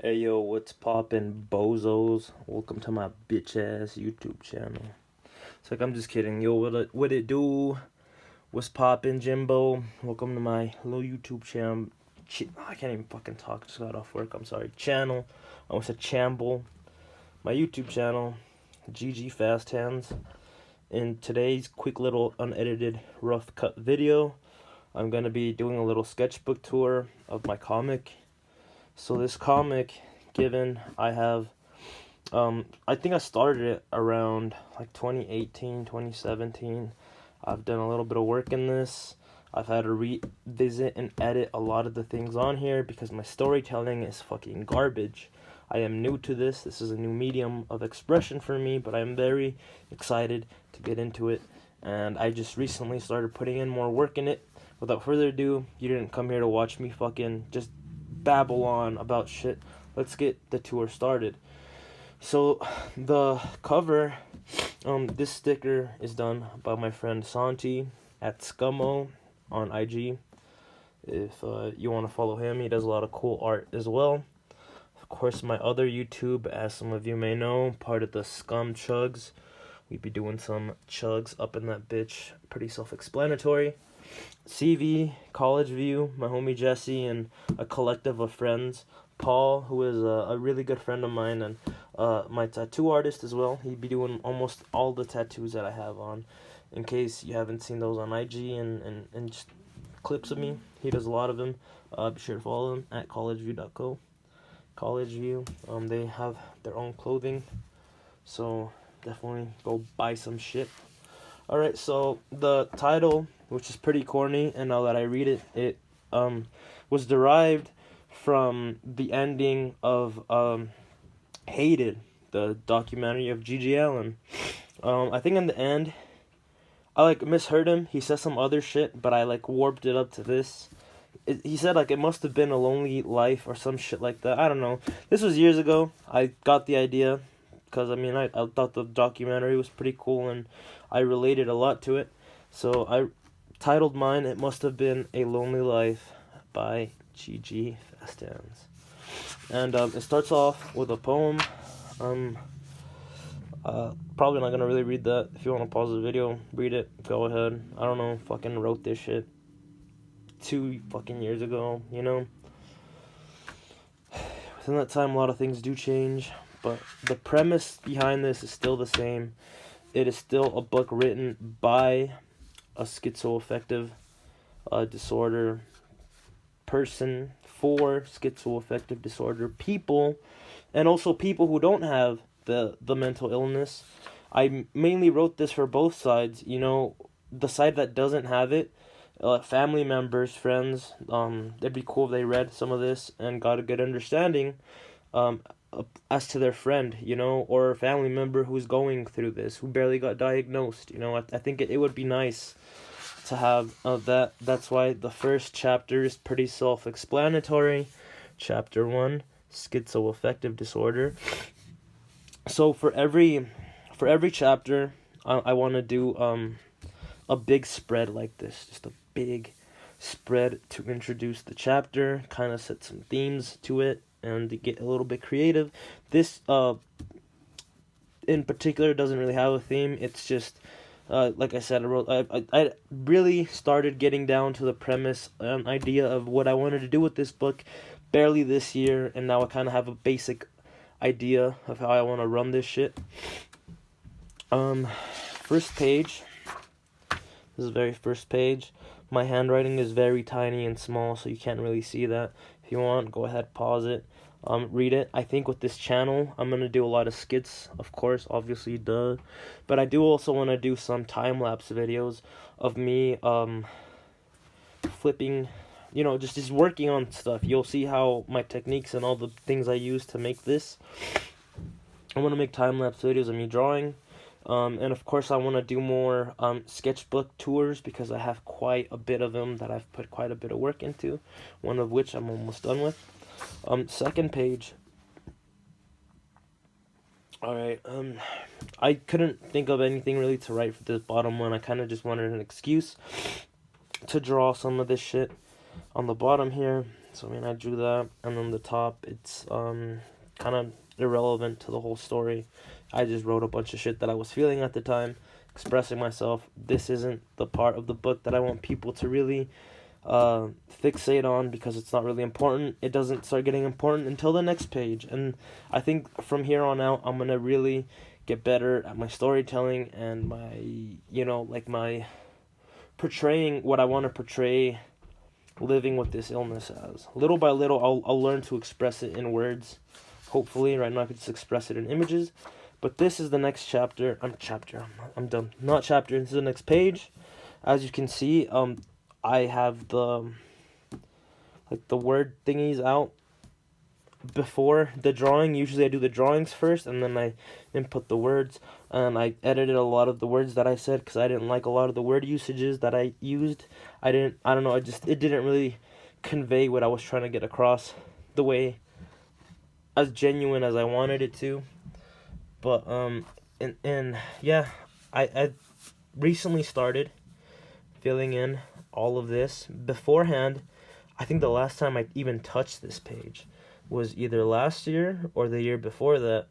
Hey yo, what's poppin', bozos? Welcome to my bitch ass YouTube channel. It's like I'm just kidding. Yo, what it do? What's poppin', Jimbo? Welcome to my little YouTube channel. I can't even fucking talk. Just got off work. I'm sorry. Channel. I almost said chamble. My YouTube channel, GG Fast Hands. In today's quick little unedited rough cut video, I'm gonna be doing a little sketchbook tour of my comic. So this comic, given I have, I think I started it around like 2018, 2017. I've done a little bit of work in this. I've had to revisit and edit a lot of the things on here because my storytelling is fucking garbage. I am new to this. This is a new medium of expression for me, but I'm very excited to get into it. And I just recently started putting in more work in it. Without further ado, you didn't come here to watch me fucking just babble on about shit. Let's get the tour started. So the cover, this sticker is done by my friend Santi at Scummo on IG. If you want to follow him, he does a lot of cool art as well. Of course, my other YouTube, as some of you may know, part of the Scum Chugs. We be doing some chugs up in that bitch. Pretty self-explanatory. CV, College View, my homie Jesse, and a collective of friends. Paul, who is a really good friend of mine, and my tattoo artist as well. He'd be doing almost all the tattoos that I have on. In case you haven't seen those on IG and just clips of me, he does a lot of them. Be sure to follow him at collegeview.co. College View, they have their own clothing, so definitely go buy some shit. Alright, so the title, which is pretty corny, and now that I read it, it was derived from the ending of Hated, the documentary of G.G. Allen. I think in the end, I misheard him. He said some other shit, but I warped it up to this. He said it must have been a lonely life or some shit like that. I don't know. This was years ago. I got the idea because I thought the documentary was pretty cool and I related a lot to it. So I titled mine "It Must Have Been a Lonely Life" by G.G. Fast Hands. And it starts off with a poem. Probably not gonna really read that. If you want to pause the video, read it, go ahead. I don't know, fucking wrote this shit 2 fucking years ago, you know? Within that time, a lot of things do change, but the premise behind this is still the same. It is still a book written by a schizoaffective disorder person for schizoaffective disorder people, and also people who don't have the mental illness. I mainly wrote this for both sides, you know, the side that doesn't have it, family members, friends. It'd be cool if they read some of this and got a good understanding as to their friend, you know, or a family member who's going through this, who barely got diagnosed. You know, I think it would be nice to have that. That's why the first chapter is pretty self-explanatory. Chapter 1, schizoaffective disorder. So for every chapter, I want to do a big spread like this, just a big spread to introduce the chapter, kind of set some themes to it, and to get a little bit creative. This in particular doesn't really have a theme. It's just like I said, I really started getting down to the premise and idea of what I wanted to do with this book barely this year, and now I kind of have a basic idea of how I want to run this shit. First page. This is the very first page. My handwriting is very tiny and small, so you can't really see that. If you want, go ahead, pause it, read it. I think with this channel, I'm going to do a lot of skits, of course, obviously, duh. But I do also want to do some time-lapse videos of me, flipping, you know, just working on stuff. You'll see how my techniques and all the things I use to make this. I want to make time-lapse videos of me drawing. And of course I want to do more sketchbook tours because I have quite a bit of them that I've put quite a bit of work into, one of which I'm almost done with. Second page. Alright, I couldn't think of anything really to write for this bottom one. I kind of just wanted an excuse to draw some of this shit on the bottom here. So I mean, I drew that, and then the top, it's kind of irrelevant to the whole story. I just wrote a bunch of shit that I was feeling at the time, expressing myself. This isn't the part of the book that I want people to really fixate on, because it's not really important. It doesn't start getting important until the next page, and I think from here on out, I'm gonna really get better at my storytelling and my, like my portraying what I want to portray, living with this illness as. Little by little, I'll learn to express it in words. Hopefully, right now I could just express it in images. But this is the next chapter. I'm done. Not chapter. This is the next page. As you can see, I have the word thingies out before the drawing. Usually I do the drawings first, and then I input the words. And I edited a lot of the words that I said, because I didn't like a lot of the word usages that I used. I don't know, it didn't really convey what I was trying to get across the way, as genuine as I wanted it to. But, and yeah, I recently started filling in all of this. Beforehand, I think the last time I even touched this page was either last year or the year before that.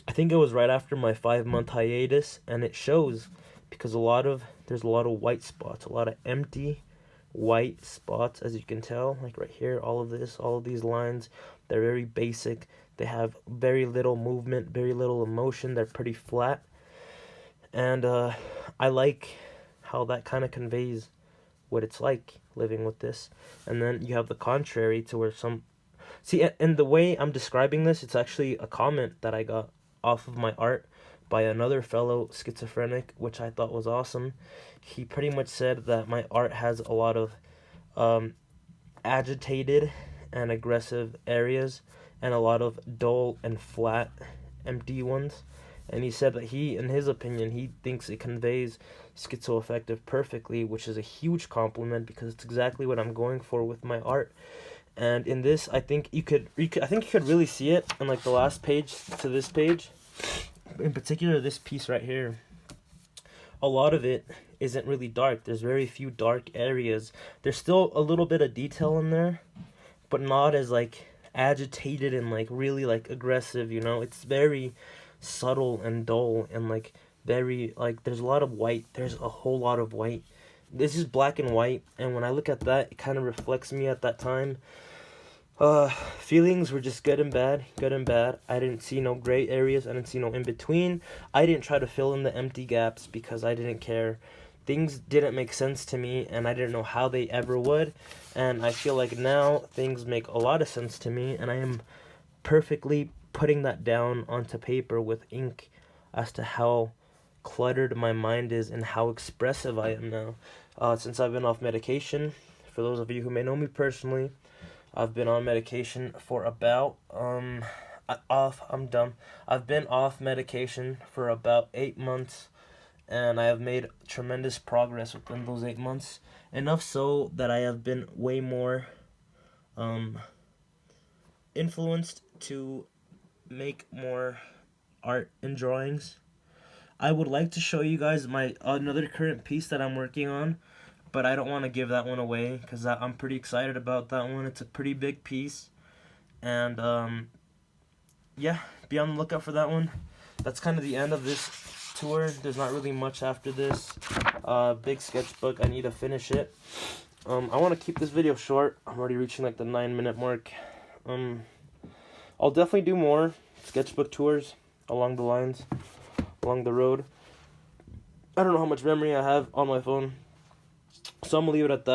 I think it was right after my 5-month hiatus, and it shows, because there's a lot of white spots, a lot of empty white spots, as you can tell, like right here, all of these lines, they're very basic. They have very little movement, very little emotion. They're pretty flat, and I like how that kind of conveys what it's like living with this. And then you have the contrary, to where and the way I'm describing this, it's actually a comment that I got off of my art by another fellow schizophrenic, which I thought was awesome. He pretty much said that my art has a lot of agitated and aggressive areas, and a lot of dull and flat, empty ones. And he said that in his opinion, he thinks it conveys schizoaffective perfectly, which is a huge compliment, because it's exactly what I'm going for with my art. And in this, I think you could really see it in like the last page to this page. In particular, this piece right here. A lot of it isn't really dark. There's very few dark areas. There's still a little bit of detail in there, but not as like agitated and like really like aggressive, It's very subtle and dull, and like very like there's a lot of white. There's a whole lot of white. This is black and white, and when I look at that, it kind of reflects me at that time. Feelings were just good and bad. I didn't see no gray areas. I didn't see no in between. I didn't try to fill in the empty gaps, because I didn't care. Things didn't make sense to me, and I didn't know how they ever would. And I feel like now things make a lot of sense to me, and I am perfectly putting that down onto paper with ink as to how cluttered my mind is and how expressive I am now. Since I've been off medication, for those of you who may know me personally, I've been on medication for about I've been off medication for about 8 months, and I have made tremendous progress within those 8 months. Enough so that I have been way more influenced to make more art and drawings. I would like to show you guys my another current piece that I'm working on, but I don't want to give that one away, because I'm pretty excited about that one. It's a pretty big piece, and yeah, be on the lookout for that one. That's kind of the end of this tour. There's not really much after this. Big sketchbook, I need to finish it. I want to keep this video short. I'm already reaching like the 9-minute mark. I'll definitely do more sketchbook tours along the road. I don't know how much memory I have on my phone, so I'm gonna leave it at that.